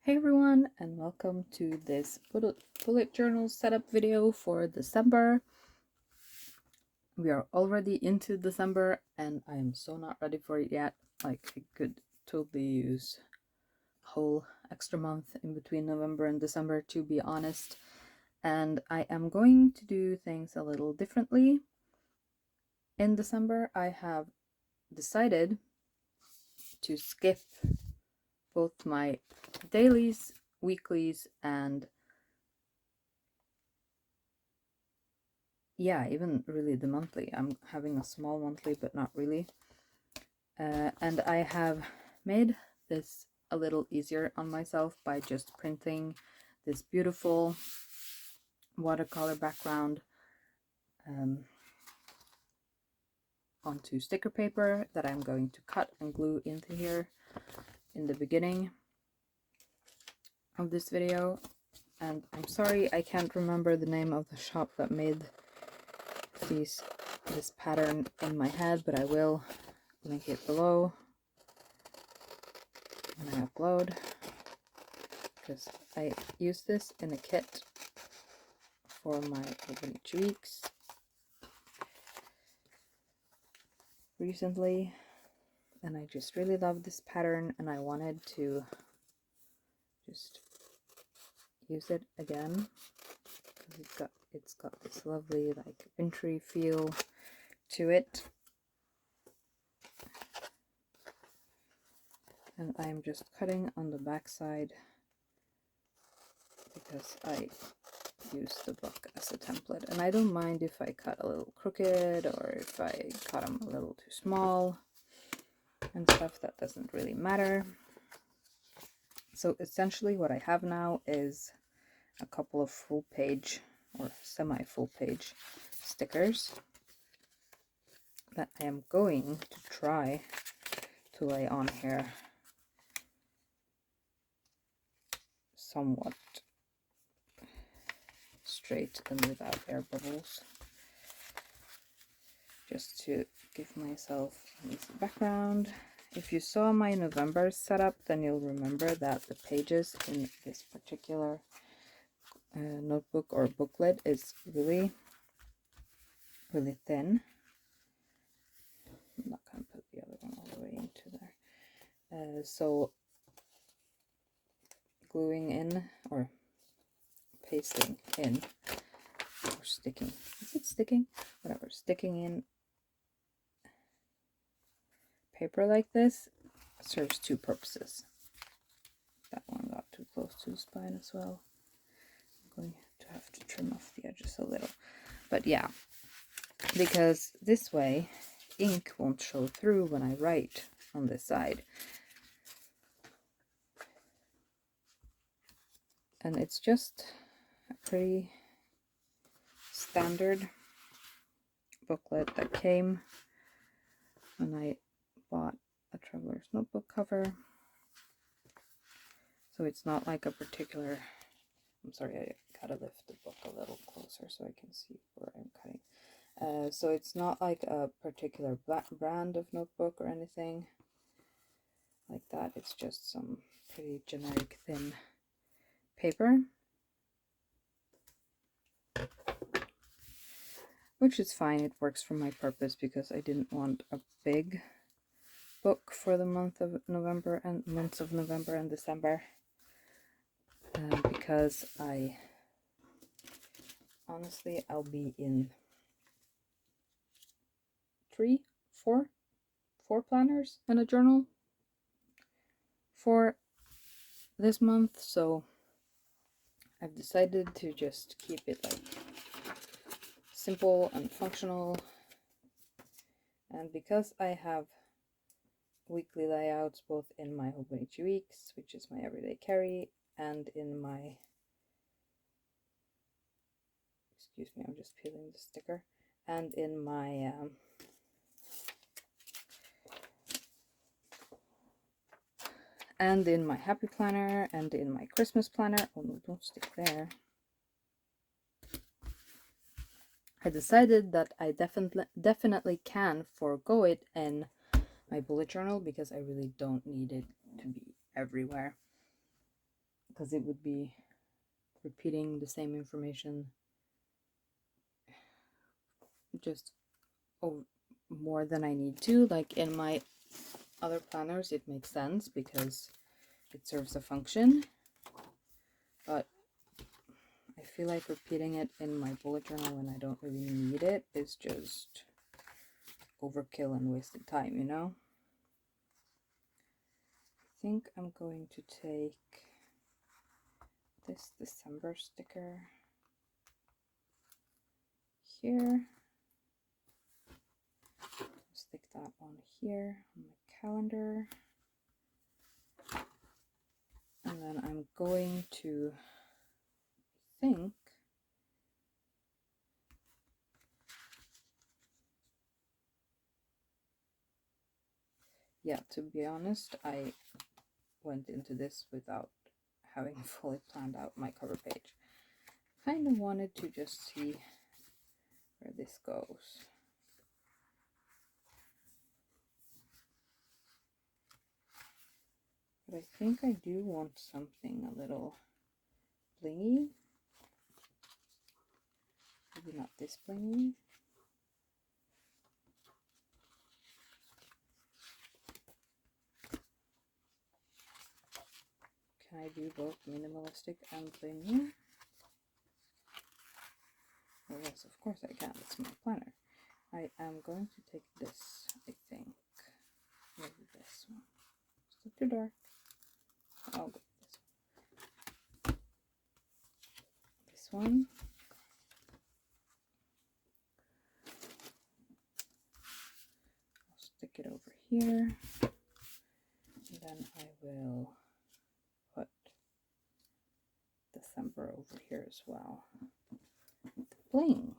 Hey everyone, and welcome to this bullet journal setup video for December. We are already into December and I am so not ready for it yet. Like, I could totally use a whole extra month in between November and December, to be honest. And I am going to do things a little differently. In December, I have decided to skip both my dailies, weeklies, and even really the monthly. I'm having a small monthly, but not really. And I have made this a little easier on myself by just printing this beautiful watercolor background onto sticker paper that I'm going to cut and glue into here in the beginning of this video. And I'm sorry I can't remember the name of the shop that made this pattern in my head, but I will link it below when I upload, because I used this in a kit for my open each weeks recently, and I just really love this pattern and I wanted to just use it again because it's got this lovely like wintry feel to it. And I'm just cutting on the back side because I use the book as a template, and I don't mind if I cut a little crooked or if I cut them a little too small and stuff. That doesn't really matter. So essentially what I have now is a couple of full page or semi-full page stickers that I am going to try to lay on here somewhat straight and without air bubbles, just to give myself an easy background. If you saw my November setup, then you'll remember that the pages in this particular notebook or booklet is really thin. I'm not going to put the other one all the way into there. So gluing in or pasting in or sticking, is it sticking? Whatever, sticking in paper like this serves two purposes. That one got too close to the spine as well. I'm going to have to trim off the edges a little. But yeah, because this way ink won't show through when I write on this side. And it's just a pretty standard booklet that came when I bought a Traveler's Notebook cover. So it's not like a particular, I'm sorry, I gotta lift the book a little closer so I can see where I'm cutting. So it's not like a particular brand of notebook or anything like that. It's just some pretty generic thin paper, which is fine. It works for my purpose because I didn't want a big book for the months of November and December, because I'll be in four planners and a journal for this month, so I've decided to just keep it like simple and functional. And because I have weekly layouts both in my Open Each Weeks, which is my everyday carry, and in my, excuse me, I'm just peeling the sticker, and in my happy planner and in my Christmas planner. Oh no, don't stick there. I decided that I definitely can forego it in my bullet journal because I really don't need it to be everywhere. because it would be repeating the same information just more than I need to. Like in my other planners, it makes sense because it serves a function, but I feel like repeating it in my bullet journal when I don't really need it is just overkill and wasted time, you know? I think I'm going to take this December sticker here, stick that on here on my calendar, and then I'm going to, I think, yeah, to be honest, I went into this without having fully planned out my cover page. Kind of wanted to just see where this goes. But I think I do want something a little blingy. Maybe not this blingy. Can I do both minimalistic and blingy? Well, yes, of course I can. It's my planner. I am going to take this, I think. Maybe this one. Still too dark. I'll go with this one. This one. I'll stick it over here. And then I will put December over here as well. Bling.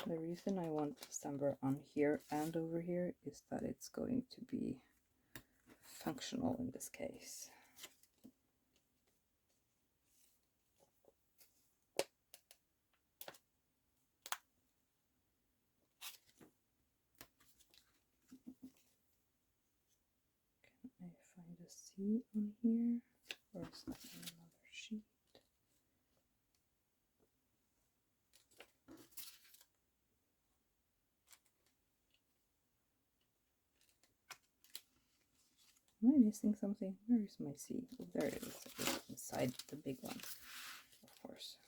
The reason I want December on here and over here is that it's going to be functional in this case. Can I find a C on here? Or is that on another sheet? Am I missing something? Where is my C? Oh, there it is. It's inside the big one, of course.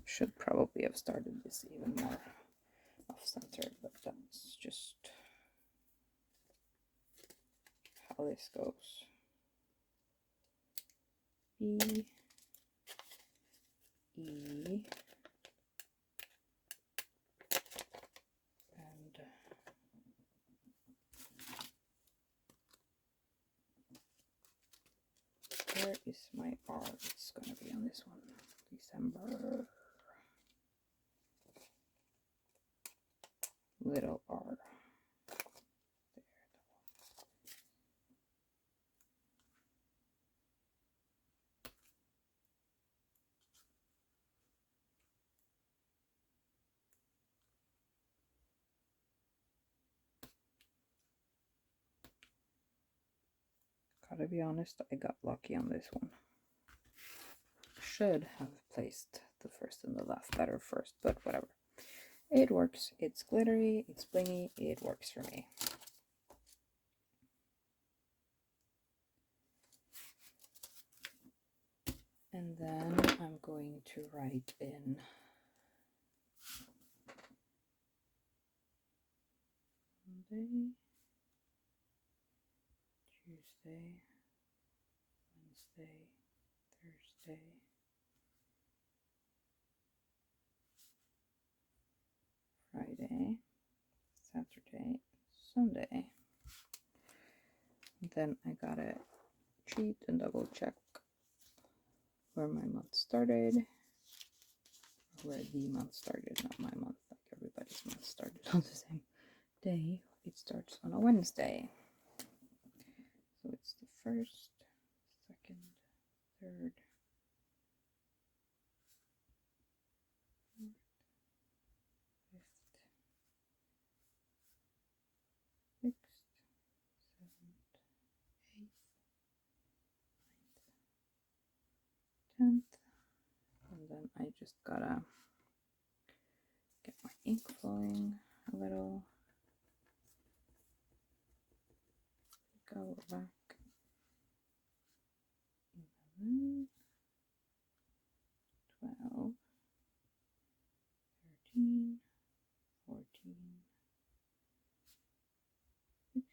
Should probably have started this even more off-centered, but that's just how this goes. B, E, and where is my R? It's going to be on this one. December. Little R. There. Gotta be honest, I got lucky on this one. Should have placed the first and the last letter first, but whatever. It works. It's glittery, it's blingy, it works for me. And then I'm going to write in Monday, Tuesday, Wednesday, Thursday, Friday, Saturday, Sunday. And then I gotta cheat and double check where my month started, where the month started, not my month, like everybody's month started on the same day. It starts on a Wednesday. So it's the 1st, 2nd, 3rd, 4th, 5th, 6th, 7th, 8th, 9th, 10th. And then I just gotta get my ink flowing a little. Go back. 11, 12, 13, 14, 16,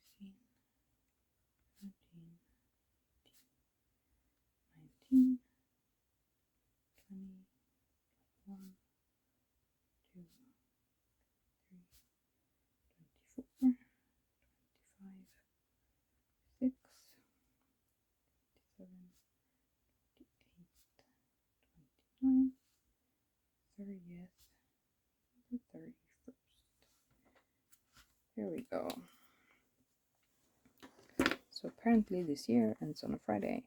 17, 18, 19, 20, 21, 2, 3, 24, 25, 6, 27, 28, 29, 30th, the 31st. Here we go. So apparently this year ends on a Friday.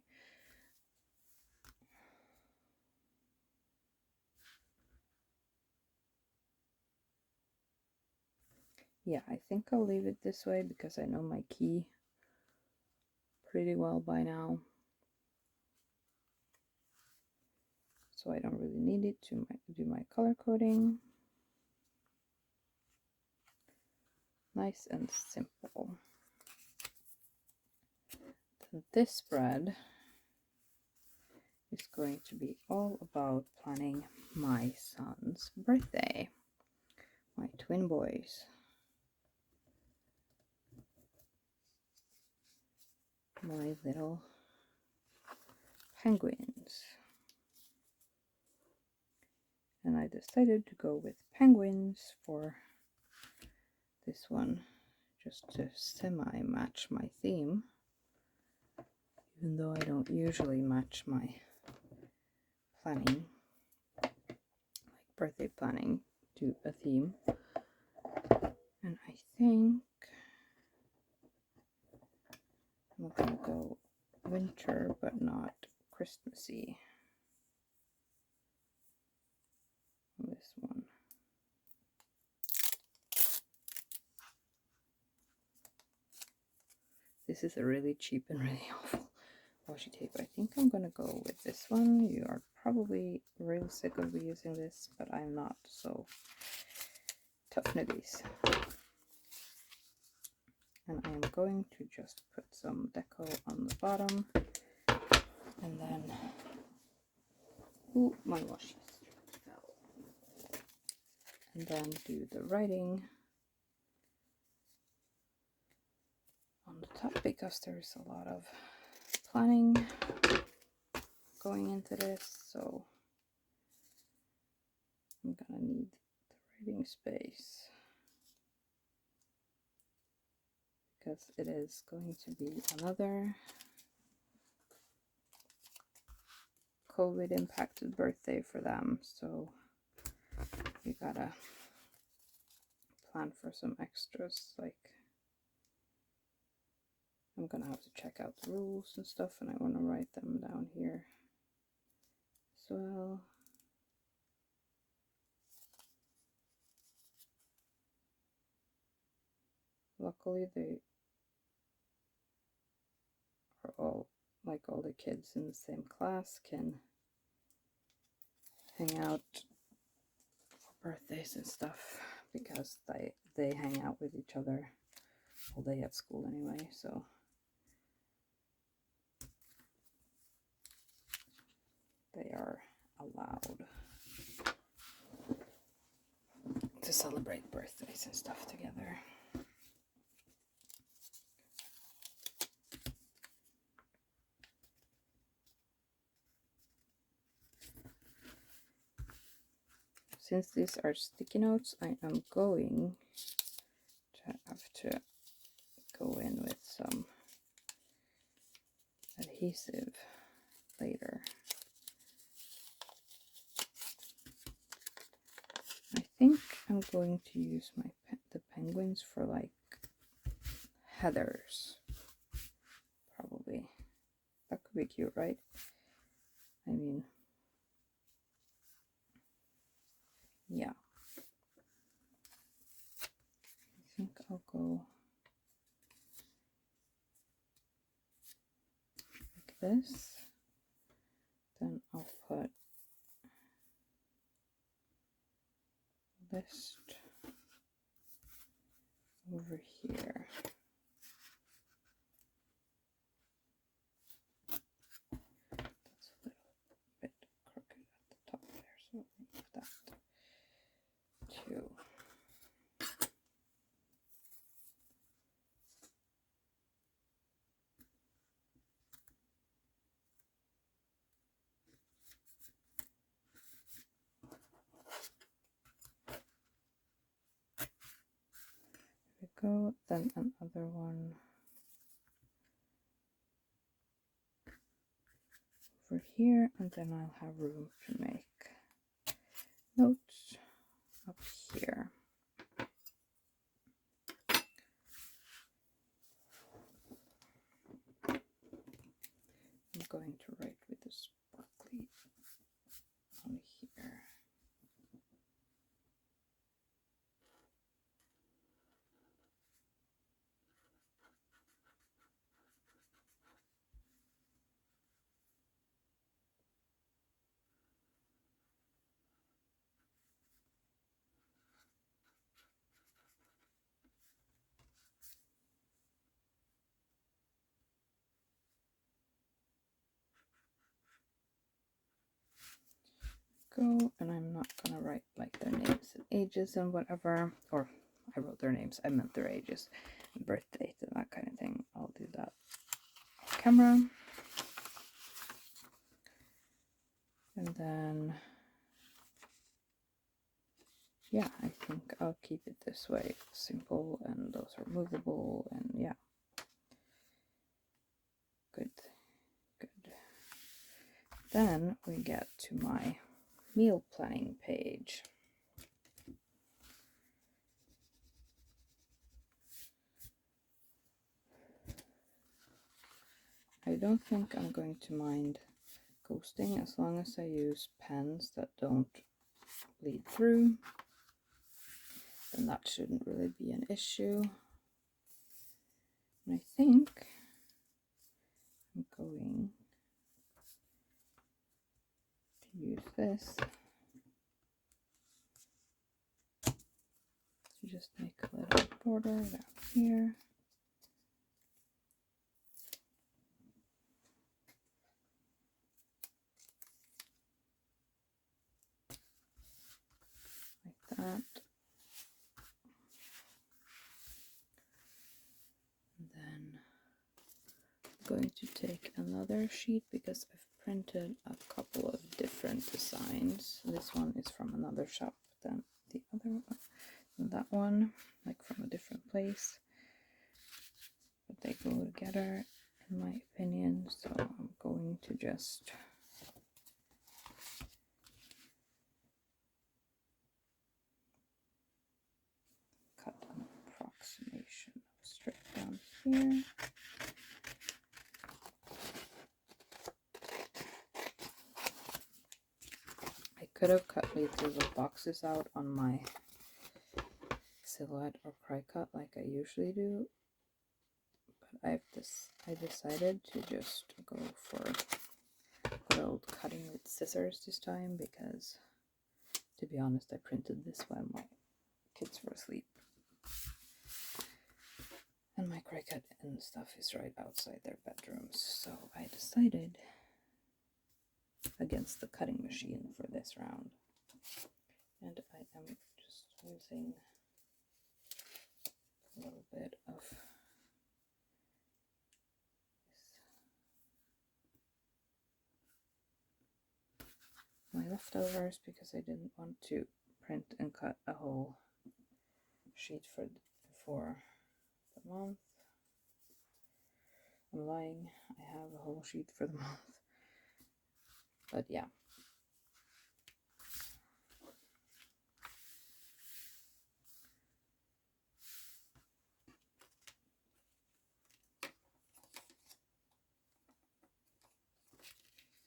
Yeah, I think I'll leave it this way because I know my key pretty well by now. So I don't really need it to do my color coding. Nice and simple. Then this spread is going to be all about planning my son's birthday, my twin boys. My little penguins. And I decided to go with penguins for this one, just to semi-match my theme, even though I don't usually match my planning, like birthday planning, to a theme. And I think I'm gonna go winter, but not Christmassy on this one. This is a really cheap and really awful washi tape. I think I'm gonna go with this one. You are probably real sick of me using this, but I'm not, so tough nitties. And I am going to just put some deco on the bottom, and then, ooh, my washi fell. And then do the writing on the top, because there's a lot of planning going into this, so I'm gonna need the writing space, because it is going to be another COVID impacted birthday for them, so we gotta plan for some extras. Like, I'm gonna have to check out the rules and stuff, and I want to write them down here as well. Luckily they are all, like, all the kids in the same class can hang out for birthdays and stuff, because they hang out with each other all day at school anyway, so they are allowed to celebrate birthdays and stuff together. Since these are sticky notes, I am going to have to go in with some adhesive later. I think I'm going to use the penguins for like heathers. Probably. That could be cute, right? I mean, yeah. I think I'll go like this. Then I'll put list over here. That's a little bit crooked at the top there, so I'll move that too. Go, then another one over here, and then I'll have room to make notes up here. I'm going to write with the sparkly on here. Go, and I'm not gonna write like their names and ages and whatever, or I wrote their names, I meant their ages and birth date and that kind of thing. I'll do that off camera. And then yeah, I think I'll keep it this way, simple, and those are movable, and yeah, good. Then we get to my meal planning page. I don't think I'm going to mind ghosting as long as I use pens that don't bleed through. Then that shouldn't really be an issue. And I think I'm going to use this to just make a little border down here. Like that. And then I'm going to take another sheet because I've printed a couple of different designs. This one is from another shop than the other one, and that one, like from a different place. But they go together in my opinion, so I'm going to just cut an approximation straight down here. I could have cut these little boxes out on my silhouette or cry cut like I usually do, but I decided to just go for good old cutting with scissors this time because, to be honest, I printed this while my kids were asleep. And my cry cut and stuff is right outside their bedrooms, so I decided against the cutting machine for this round. And I am just using a little bit of my leftovers because I didn't want to print and cut a whole sheet for the month. I'm lying, I have a whole sheet for the month, but yeah.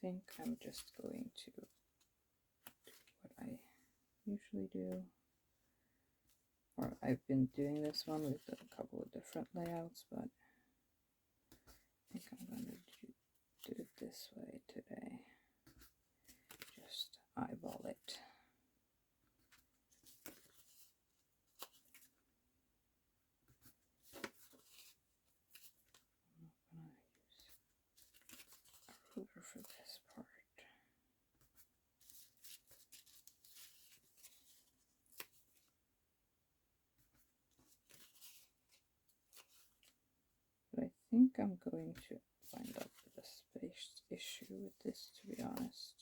I think I'm just going to do what I usually do, or I've been doing this one with a couple of different layouts, but I think I'm going to do it this way today. Just eyeball it. I'm not going to use a ruler for this part. But I think I'm going to find out the space issue with this, to be honest.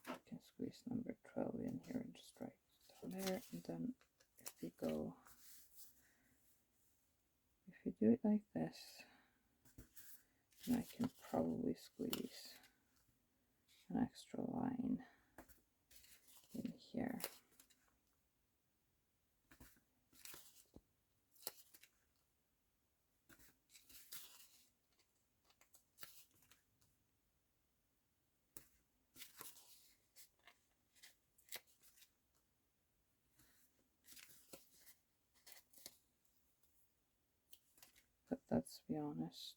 I can squeeze number 12 in here and just write it down there, and then if you do it like this, then I can probably squeeze an extra line in here. But let's be honest,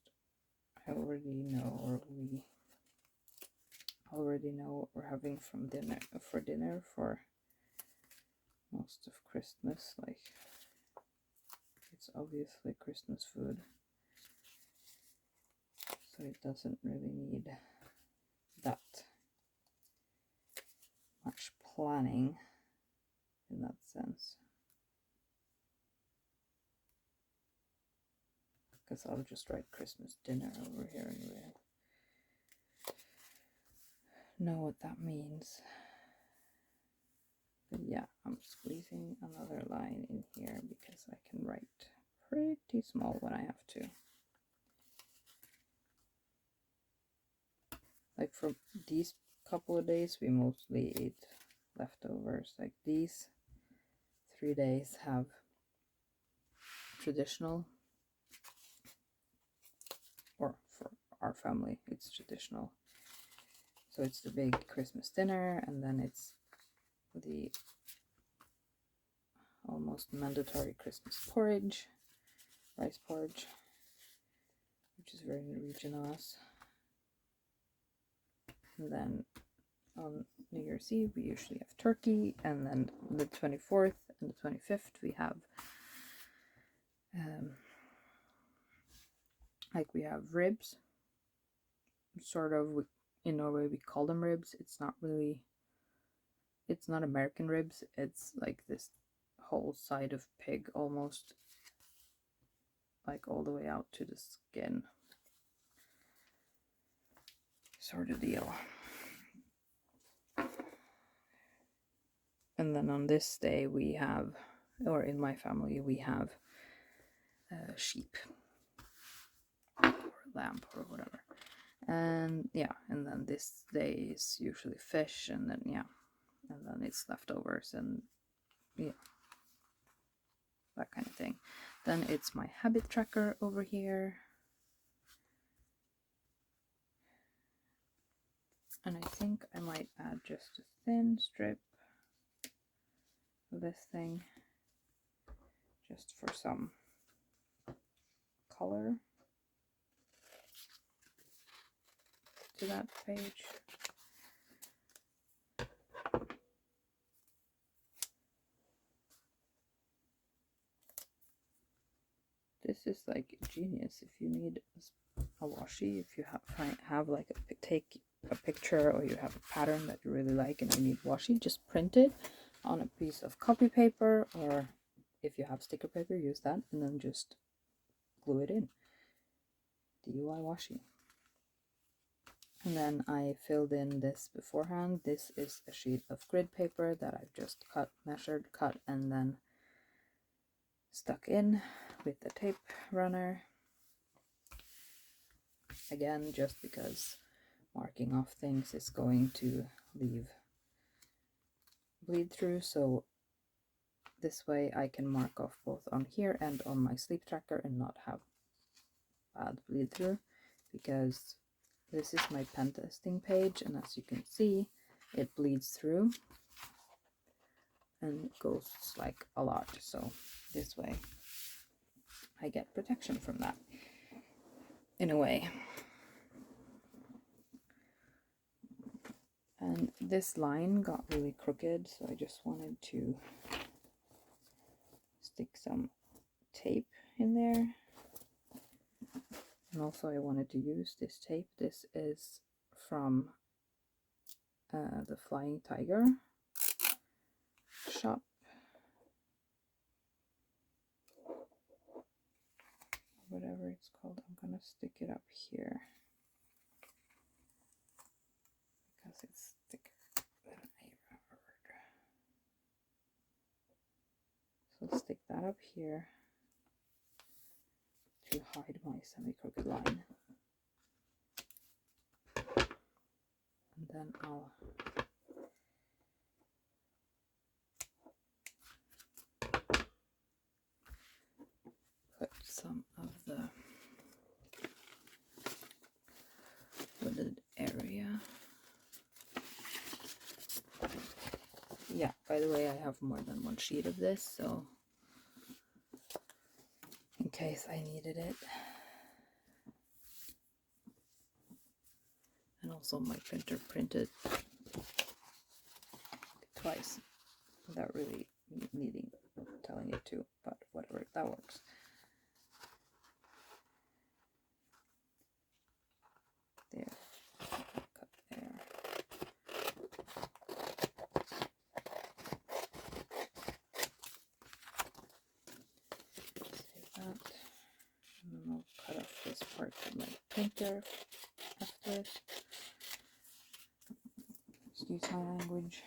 I already know, or we already know what we're having for dinner for most of Christmas. Like, it's obviously Christmas food, so it doesn't really need that much planning in that sense. Because I'll just write Christmas dinner over here and we'll know what that means. But yeah, I'm squeezing another line in here because I can write pretty small when I have to. Like for these couple of days, we mostly ate leftovers. Like these 3 days have traditional, or for our family, it's traditional. So it's the big Christmas dinner, and then it's the almost mandatory Christmas porridge, rice porridge, which is very Norwegian of us. And then on New Year's Eve, we usually have turkey, and then the 24th and the 25th, we have like we have ribs, sort of. In Norway we call them ribs. It's not American ribs, it's like this whole side of pig, almost like all the way out to the skin sort of deal. And then on this day we have, or in my family we have sheep or lamb or whatever. And yeah, and then this day is usually fish, and then yeah, and then it's leftovers, and yeah, that kind of thing. Then it's my habit tracker over here, and I think I might add just a thin strip of this thing just for some color to that page. this is like genius. If you need a washi, if you have like take a picture, or you have a pattern that you really like and you need washi, just print it on a piece of copy paper, or if you have sticker paper, use that, and then just glue it in. DIY washi. And then I filled in this beforehand. This is a sheet of grid paper that I've just measured, cut, and then stuck in with the tape runner. Again, just because marking off things is going to leave bleed through, so this way I can mark off both on here and on my sleep tracker and not have bad bleed through, because this is my pen testing page, and as you can see, it bleeds through and goes like a lot, so this way I get protection from that in a way. And this line got really crooked, so I just wanted to stick some tape in there. And also I wanted to use this tape. This is from the Flying Tiger shop. Whatever it's called. I'm gonna stick it up here because it's thicker than I remembered. So stick that up here to hide my semi-crooked line. And then I'll put some of the wooded area. Yeah, by the way, I have more than one sheet of this, so in case I needed it. And also my printer printed twice without really needing telling it to, but whatever, that works. There, cut there. Save that. And then I'll cut off this part of my printer after. Excuse my language.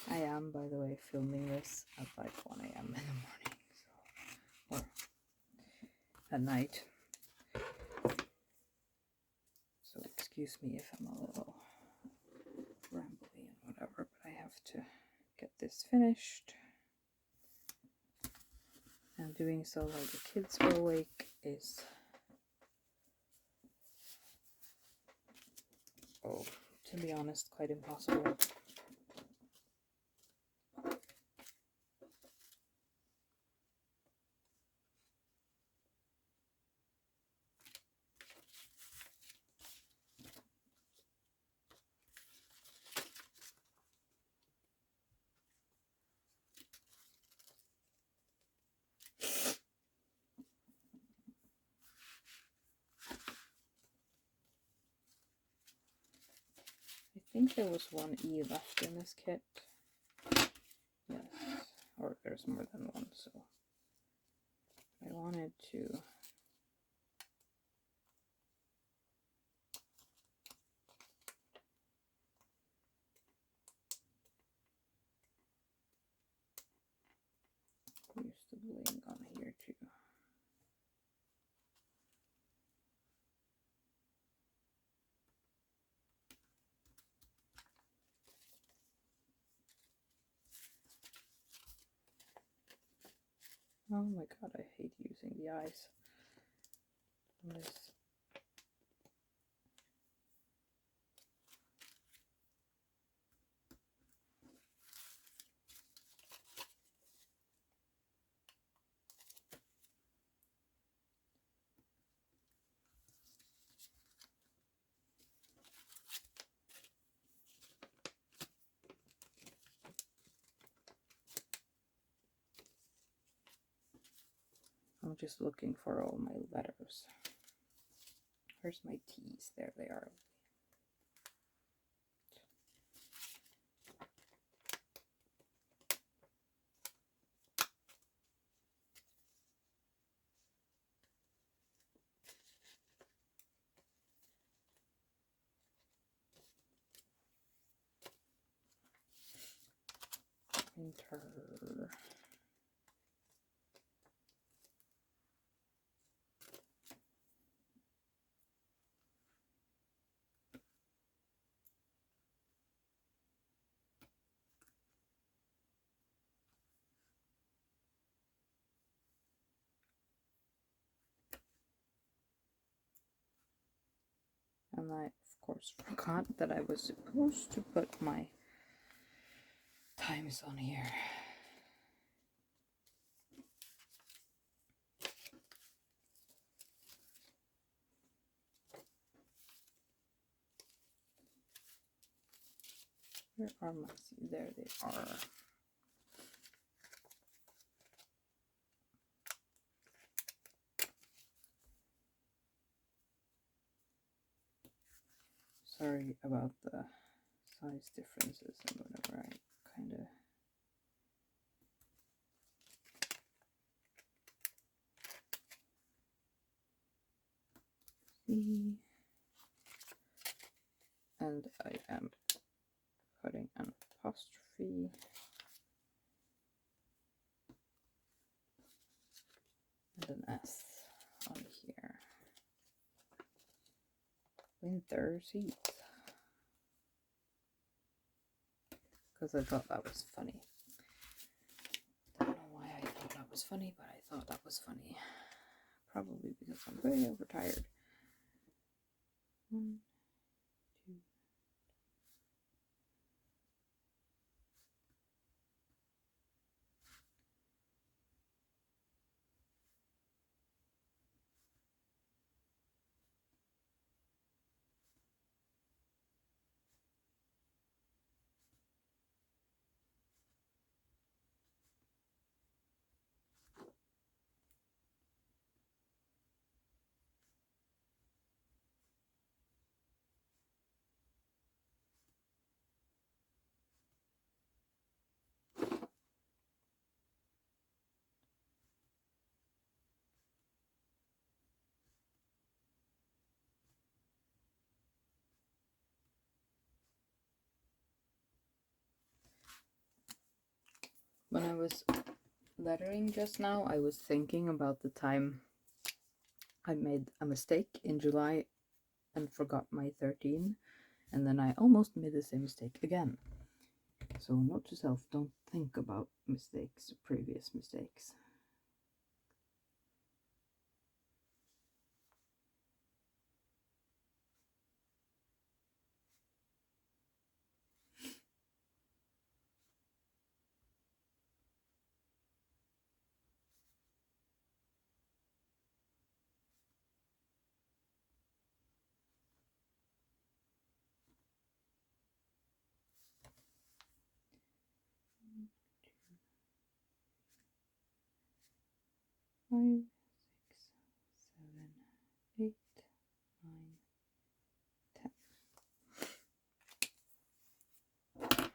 I am, by the way, filming this at like 1 a.m. in the morning, so, or at night. So excuse me if I'm a little rambly and whatever, but I have to get this finished. And doing so while the kids were awake is, oh, to be honest, quite impossible. I think there was one E left in this kit. Yes, or there's more than one, so I wanted to use the bling on here too. Oh my god, I hate using the eyes on this. just looking for all my letters. Where's my T's? There they are. Enter. And I, of course, forgot that I was supposed to put my times on here. Where are my, there they are. Sorry about the size differences and whatever. I kind of see, and I am putting an apostrophe and an S on here. Winter seats. Because I thought that was funny. Don't know why I thought that was funny, but I thought that was funny. Probably because I'm very overtired. 1, 2. When I was lettering just now, I was thinking about the time I made a mistake in July and forgot my 13, and then I almost made the same mistake again. So note to self, don't think about mistakes, previous mistakes. Five, 6, 7, 8, 9, 10.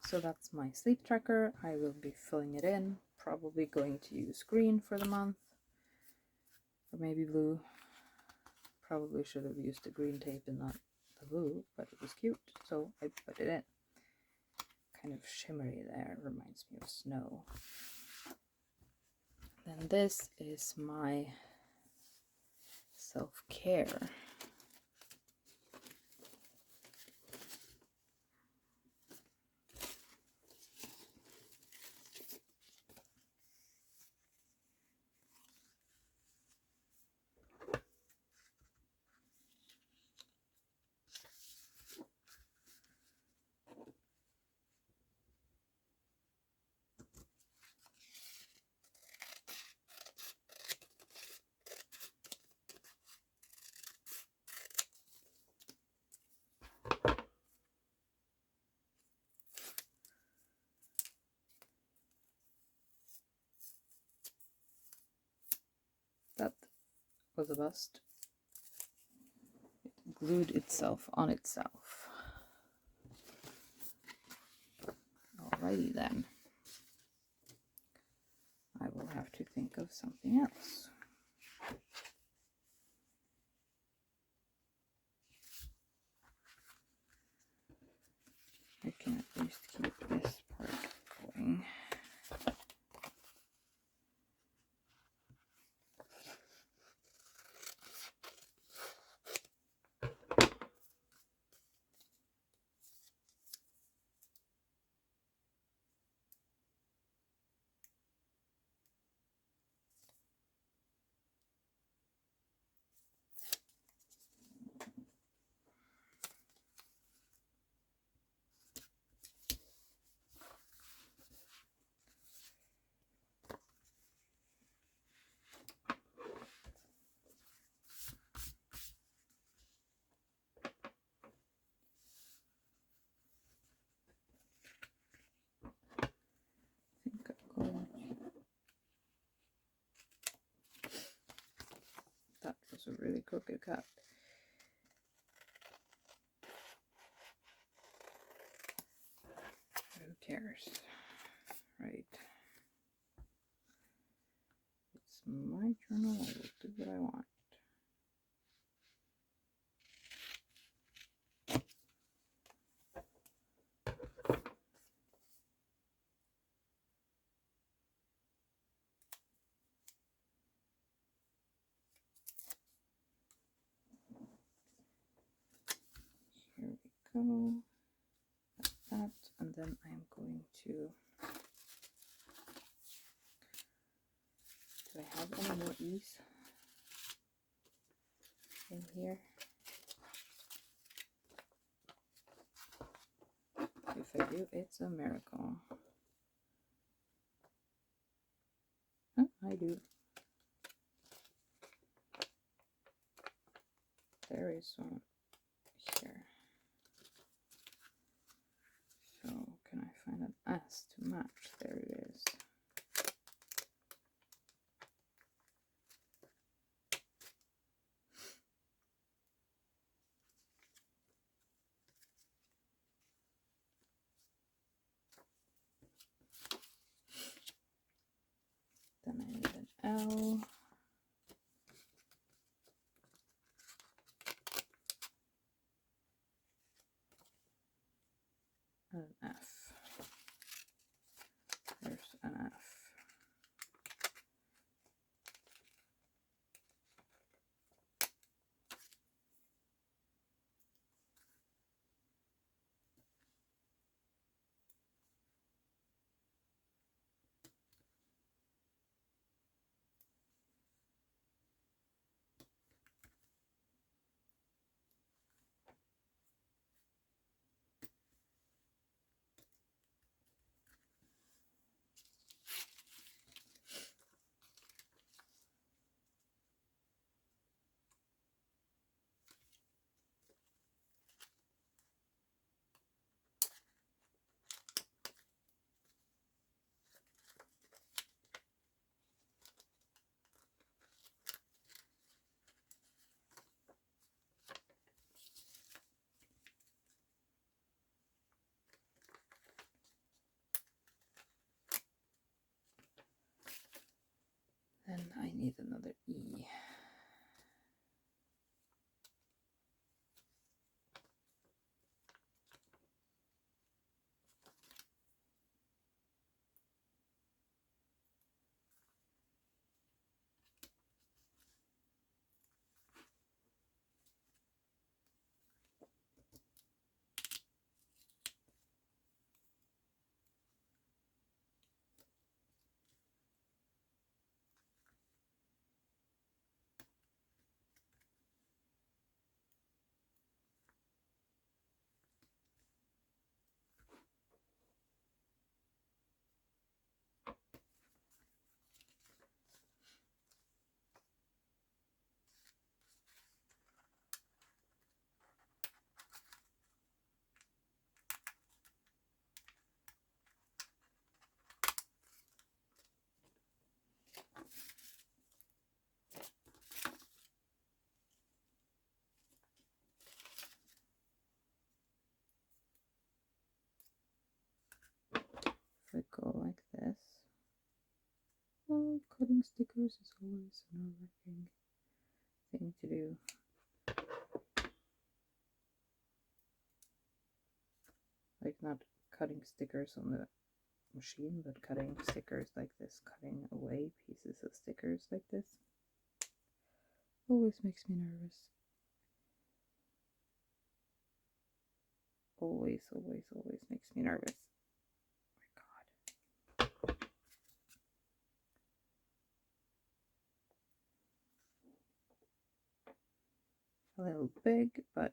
So that's my sleep tracker. I will be filling it in. Probably going to use green for the month, or maybe blue. Probably should have used the green tape and not the blue, but it was cute, so I put it in. Kind of shimmery there, reminds me of snow. Then this is my self-care. That was a bust. It glued itself on itself. Alrighty then. I will have to think of something else. I can at least keep this part going. That was a really crooked cut. Who cares? Right. It's my journal. I will do what I want. Here we go. That, and then I'm going to. Do I have any more E's in here? If I do, it's a miracle. Oh, I do. There is one here. So can I find an S to match? There it is. Then I need an L. And an F. There's an F. Then I need another E. cutting stickers is always a nerve-wracking thing to do. Like not cutting stickers on the machine, but cutting stickers like this, cutting away pieces of stickers like this. Always makes me nervous. Always makes me nervous. Oh my god. A little big, but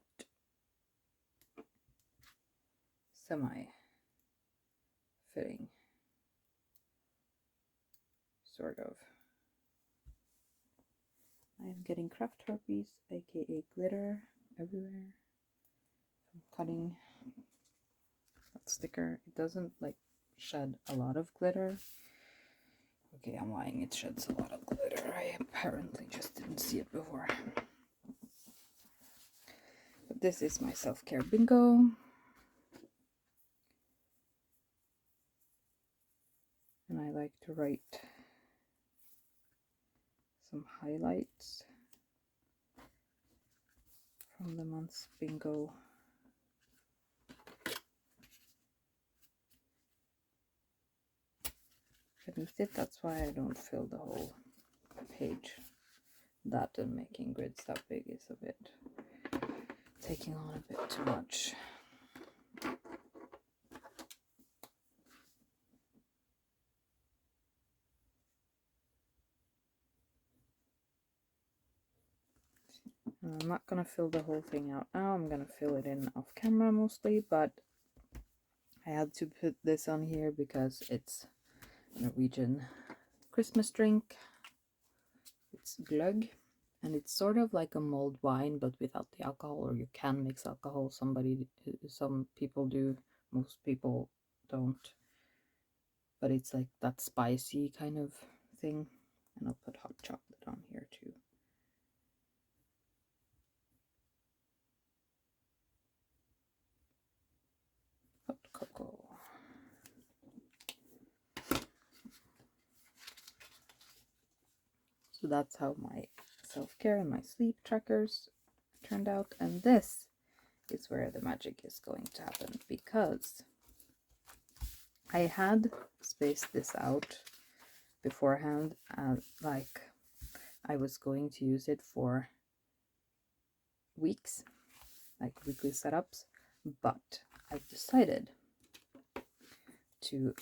semi-fitting. Sort of. I am getting craft herpes, aka glitter, everywhere from cutting that sticker. It doesn't like shed a lot of glitter. Okay, I'm lying, it sheds a lot of glitter. I apparently just didn't see it before. But this is my self-care bingo. And I like to write some highlights from the month's bingo. Beneath it, that's why I don't fill the whole page. That and making grids that big is a bit taking on a bit too much. And I'm not gonna fill the whole thing out now. I'm gonna fill it in off camera mostly, but I had to put this on here because it's Norwegian Christmas drink. It's gløgg, and it's sort of like a mulled wine but without the alcohol, or you can mix alcohol. Some people do, most people don't, but it's like that spicy kind of thing. And I'll put hot chocolate on here too. Hot cocoa. So that's how my self-care and my sleep trackers turned out. And this is where the magic is going to happen, because I had spaced this out beforehand, like I was going to use it for weeks, like weekly setups, but I've decided to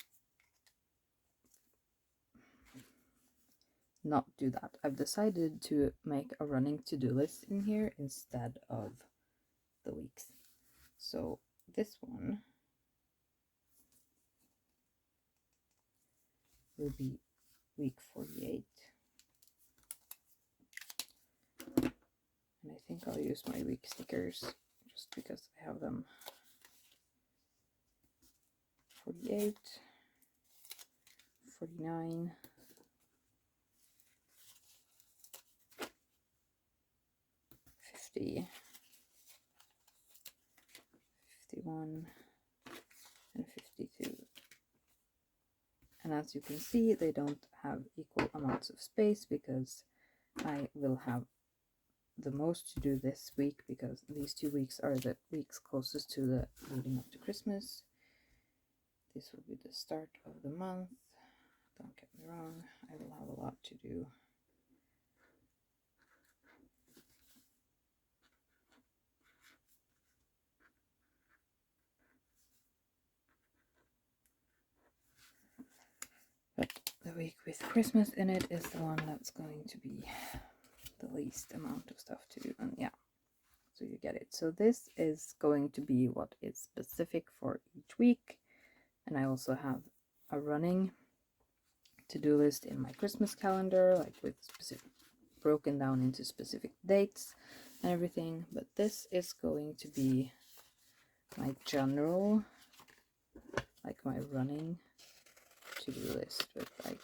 not do that. I've decided to make a running to-do list in here instead of the weeks. So this one will be week 48. And I think I'll use my week stickers just because I have them. 48, 49, 50, 51, and 52. And as you can see, they don't have equal amounts of space because I will have the most to do this week, because these 2 weeks are the weeks closest to the leading up to Christmas. This will be the start of the month. Don't get me wrong, I will have a lot to do. But the week with Christmas in it is the one that's going to be the least amount of stuff to do. And yeah, so you get it. So this is going to be what is specific for each week. And I also have a running to-do list in my Christmas calendar, like with specific, broken down into specific dates and everything. But this is going to be my general, like my running to-do list with like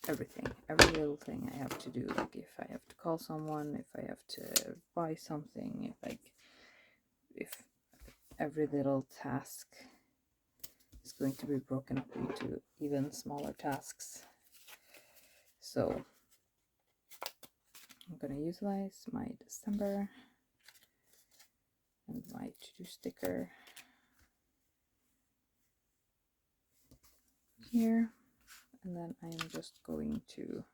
everything, every little thing I have to do. Like if I have to call someone, if I have to buy something, if every little task is going to be broken up into even smaller tasks. So I'm going to utilize my December and my to-do sticker here, and then I'm just going to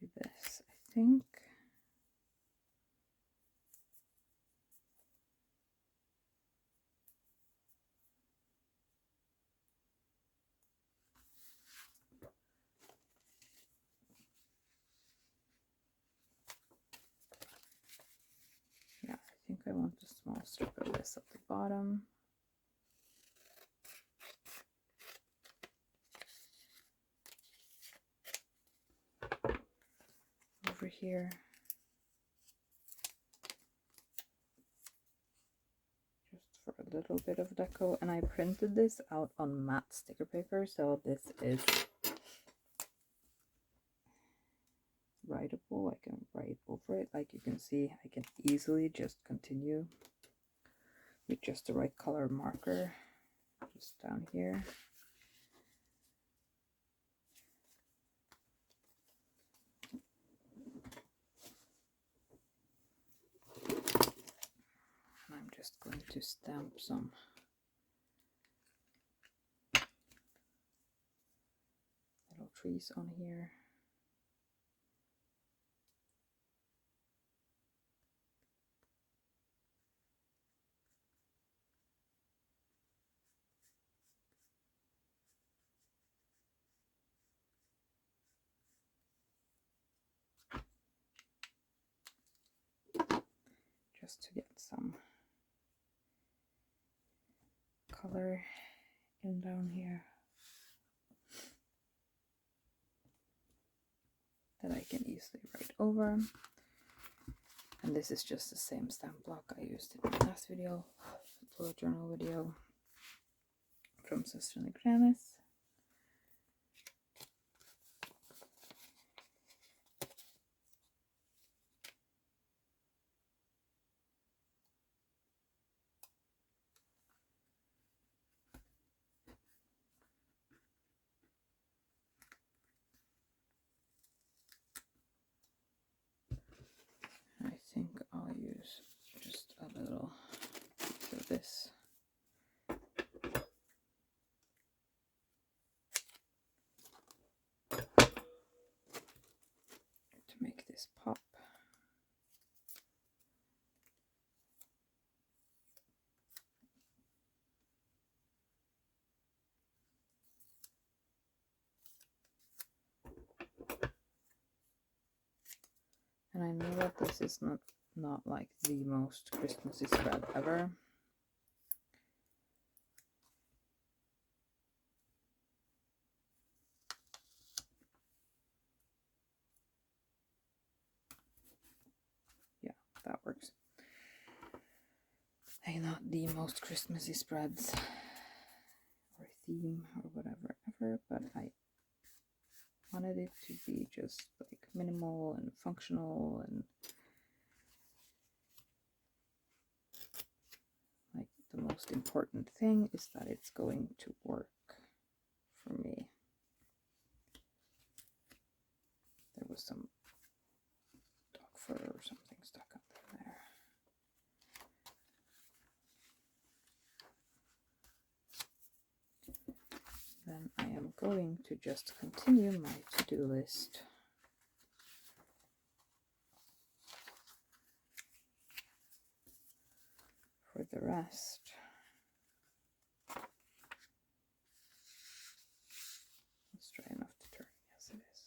do this, I think. Yeah, I think I want a small strip of this at the bottom. Over here. Just for a little bit of deco. And I printed this out on matte sticker paper, so this is writable. I can write over it. Like you can see, I can easily just continue with just the right color marker just down here. And I'm just going to stamp some little trees on here. Just to get some color in down here that I can easily write over. And this is just the same stamp block I used in the last video, the bullet journal video from Sister Granis. I think I'll use just a little piece of this to make this pop. And I know that this is not like the most Christmassy spread ever. Yeah, that works. Like not the most Christmassy spreads or theme or whatever ever, but I wanted it to be just like minimal and functional, and like the most important thing is that it's going to work for me. There was some dog fur or something stuck up in there. Then I am going to just continue my to-do list. For the rest. Let's try enough to turn. Yes, it is.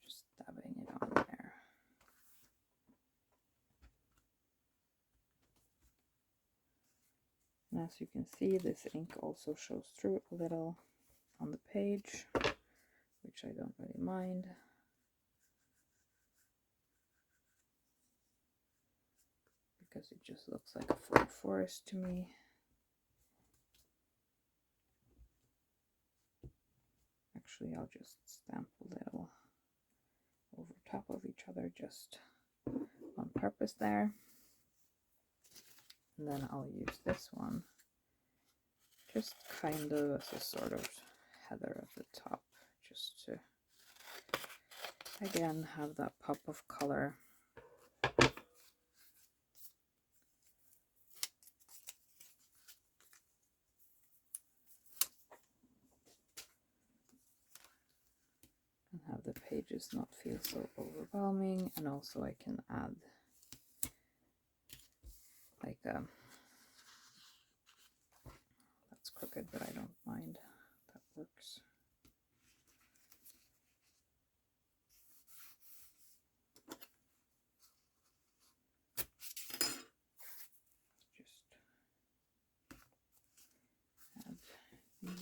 Just dabbing it on there. And as you can see, this ink also shows through a little on the page, which I don't really mind. Because it just looks like a full forest to me. Actually, I'll just stamp a little over top of each other just on purpose there. And then I'll use this one just kind of as a sort of heather at the top, just to again have that pop of color. And have the pages not feel so overwhelming, and also I can add like that's crooked, but I don't mind, that works. Just add these.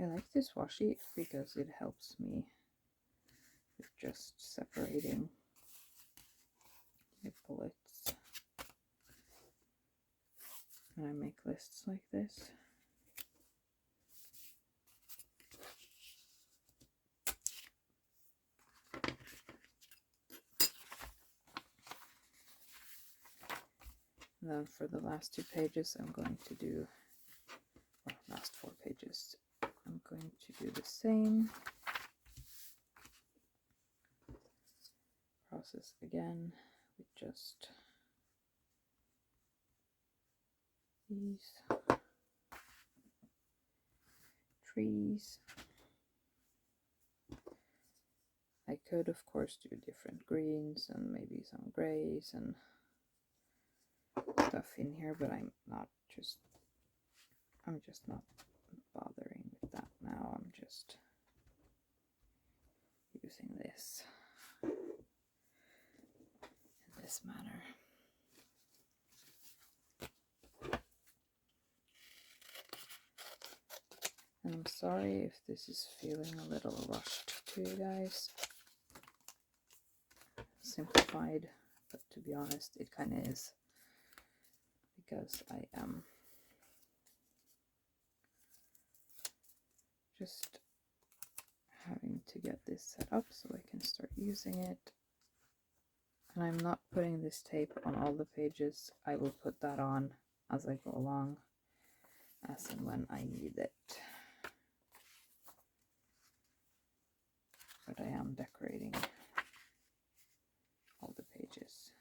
I like this washi because it helps me with just separating my bullets when I make lists like this. And then for the last 2 pages, I'm going to do, or last 4 pages, I'm going to do the same process again with just these trees. I could of course do different greens and maybe some grays and stuff in here, but I'm just not bothering with that now. I'm just using this in this manner. And I'm sorry if this is feeling a little rushed to you guys. Simplified, but to be honest, it kind of is, because I am just having to get this set up so I can start using it. And I'm not putting this tape on all the pages. I will put that on as I go along, as and when I need it. But I am decorating all the pages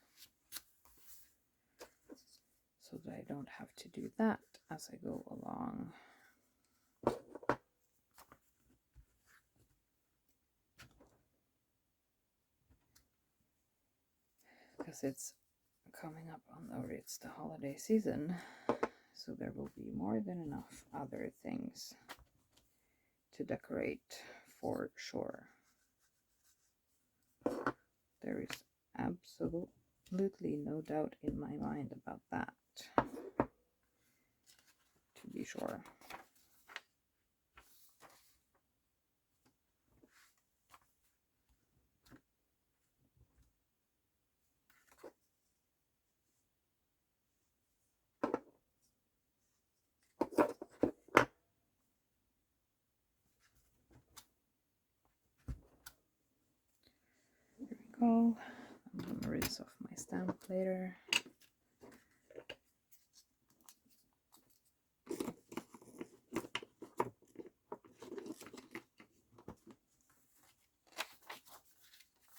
so that I don't have to do that as I go along. Because it's coming up on, or it's the holiday season, so there will be more than enough other things to decorate for sure. There is absolutely no doubt in my mind about that, to be sure. Here we go. I'm going to rinse off my stamp later.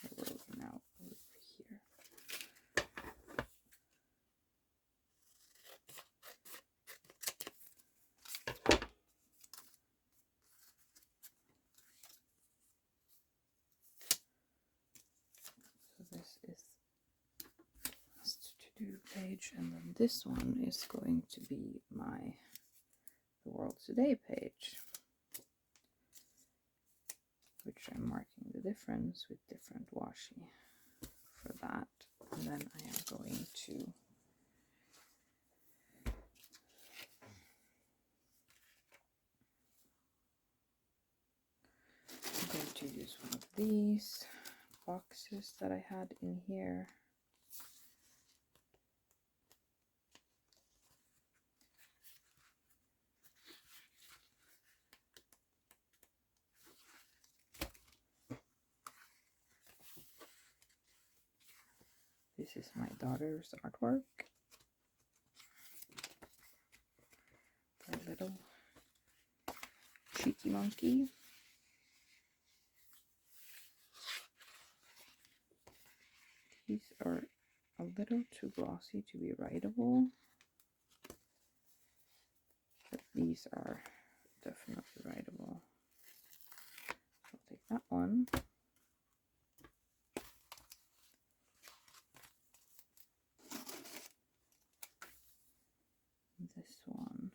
Where are we now? Over here. So this is last to do page, and then this one is going to be my The World Today page, which I'm marking the difference with different washi for that. And then I am going to use one of these boxes that I had in here This is my daughter's artwork. A little cheeky monkey. These are a little too glossy to be writable, but these are definitely writable. I'll take that one. This one,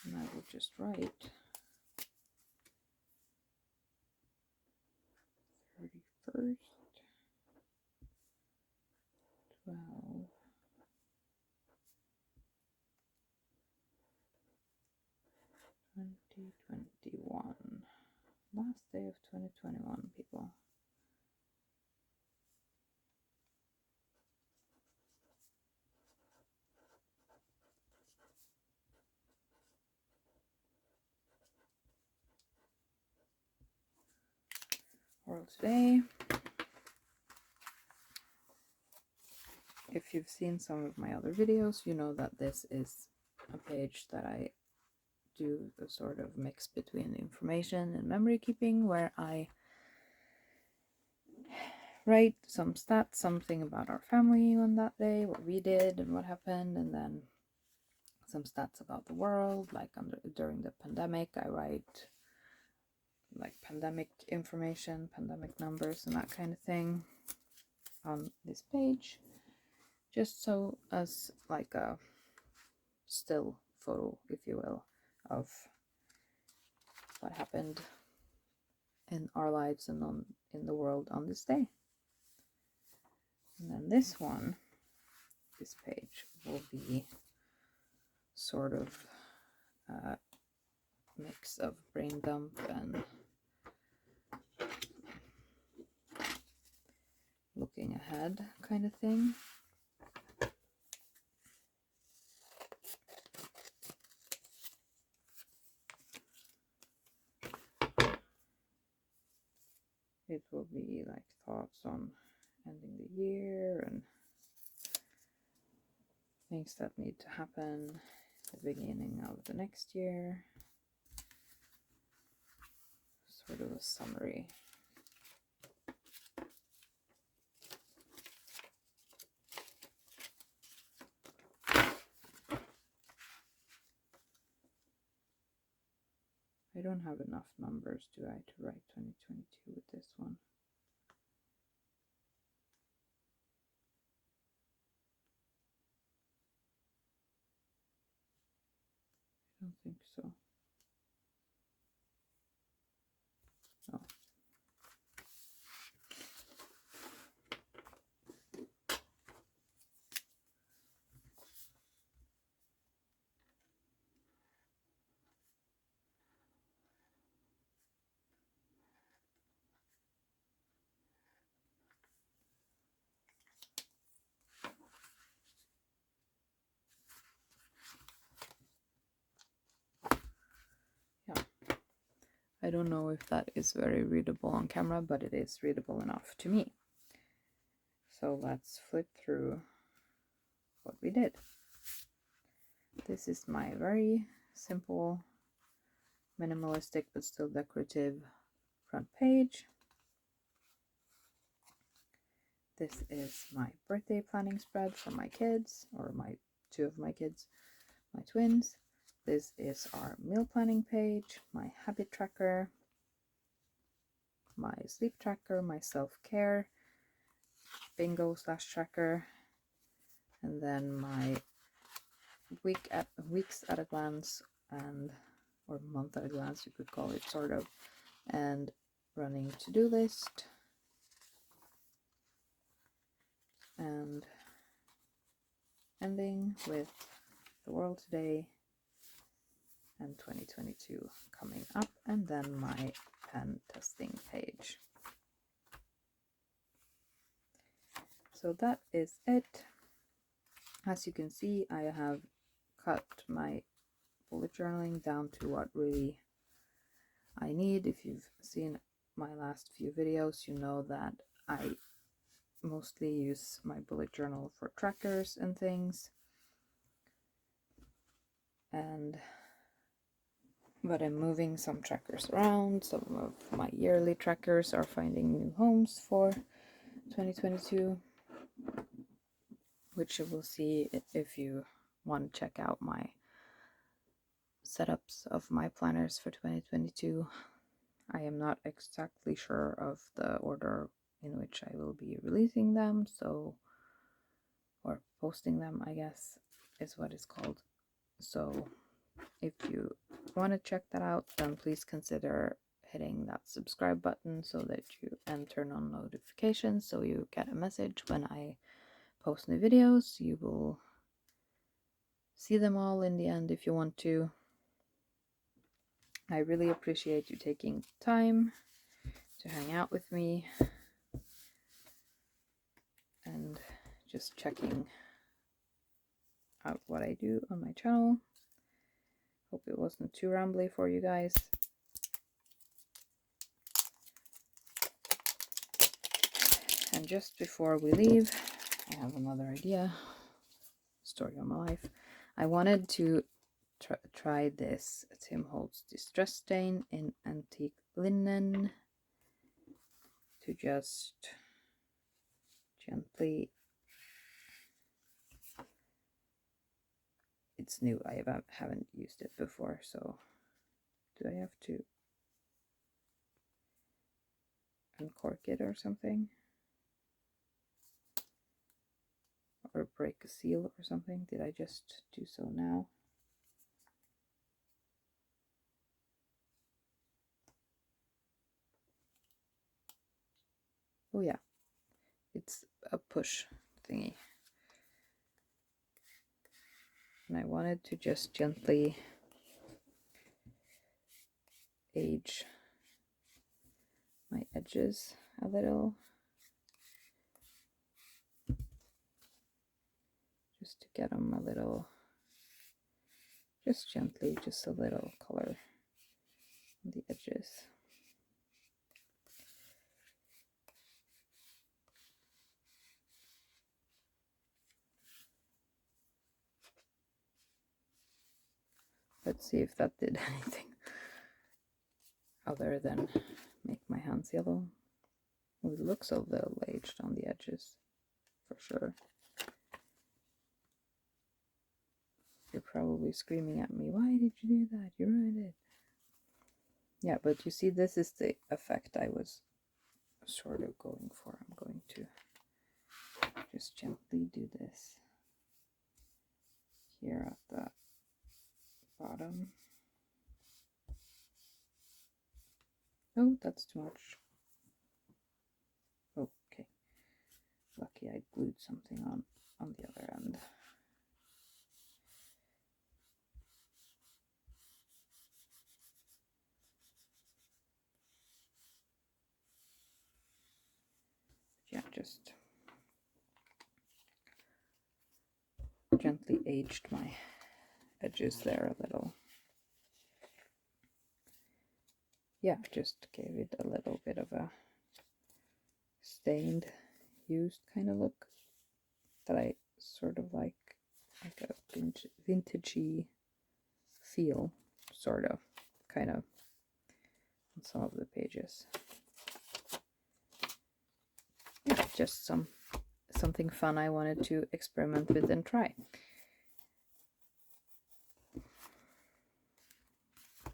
and I will just write 31st, 12, 2021. Last day of 2021, people. World today. If you've seen some of my other videos, you know that this is a page that I do the sort of mix between information and memory keeping, where I write some stats, something about our family on that day, what we did and what happened, and then some stats about the world, like during the pandemic. I write like pandemic information, pandemic numbers, and that kind of thing on this page, just so as like a still photo, if you will, of what happened in our lives and in the world on this day. And then this one, this page, will be sort of a mix of brain dump and looking ahead kind of thing. It will be like thoughts on ending the year and things that need to happen at the beginning of the next year. Sort of a summary. I don't have enough numbers, do I, to write 2022 with this one. I don't think so. No. I don't know if that is very readable on camera, but it is readable enough to me. So let's flip through what we did. This is my very simple, minimalistic but still decorative front page. This is my birthday planning spread for my kids, or two of my kids, my twins. This is our meal planning page, my habit tracker, my sleep tracker, my self-care bingo / tracker, and then my weeks at a glance, and or month at a glance, you could call it, sort of, and running to-do list, and ending with the world today and 2022 coming up, and then my pen testing page. So that is it. As you can see, I have cut my bullet journaling down to what really I need. If you've seen my last few videos, you know that I mostly use my bullet journal for trackers and things. But I'm moving some trackers around. Some of my yearly trackers are finding new homes for 2022, which you will see if you want to check out my setups of my planners for 2022. I am not exactly sure of the order in which I will be releasing them, or posting them, I guess is what it's called. So if you want to check that out, then please consider hitting that subscribe button so that and turn on notifications so you get a message when I post new videos. You will see them all in the end if you want to. I really appreciate you taking time to hang out with me and just checking out what I do on my channel. Hope it wasn't too rambly for you guys. And just before we leave, I have another idea, story of my life. I wanted to try this Tim Holtz distress stain in antique linen, to just gently, it's new, I haven't used it before, so do I have to uncork it or something? Or break a seal or something? Did I just do so now? Oh yeah, it's a push thingy. And I wanted to just gently age my edges a little, just to get them a little, just gently, just a little color on the edges. Let's see if that did anything other than make my hands yellow. It looks a little aged on the edges, for sure. You're probably screaming at me, why did you do that? You ruined it. Yeah, but you see, this is the effect I was sort of going for. I'm going to just gently do this here at the bottom. Oh, that's too much. Okay. Lucky I glued something on the other end. Yeah, just gently aged my edges there a little. Yeah, just gave it a little bit of a stained, used kind of look that I sort of like a vintagey feel, sort of, kind of, on some of the pages. Yeah, just something fun I wanted to experiment with and try.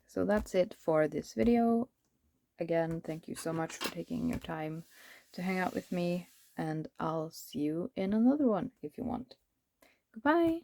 So that's it for this video. Again, thank you so much for taking your time to hang out with me, and I'll see you in another one if you want. Goodbye!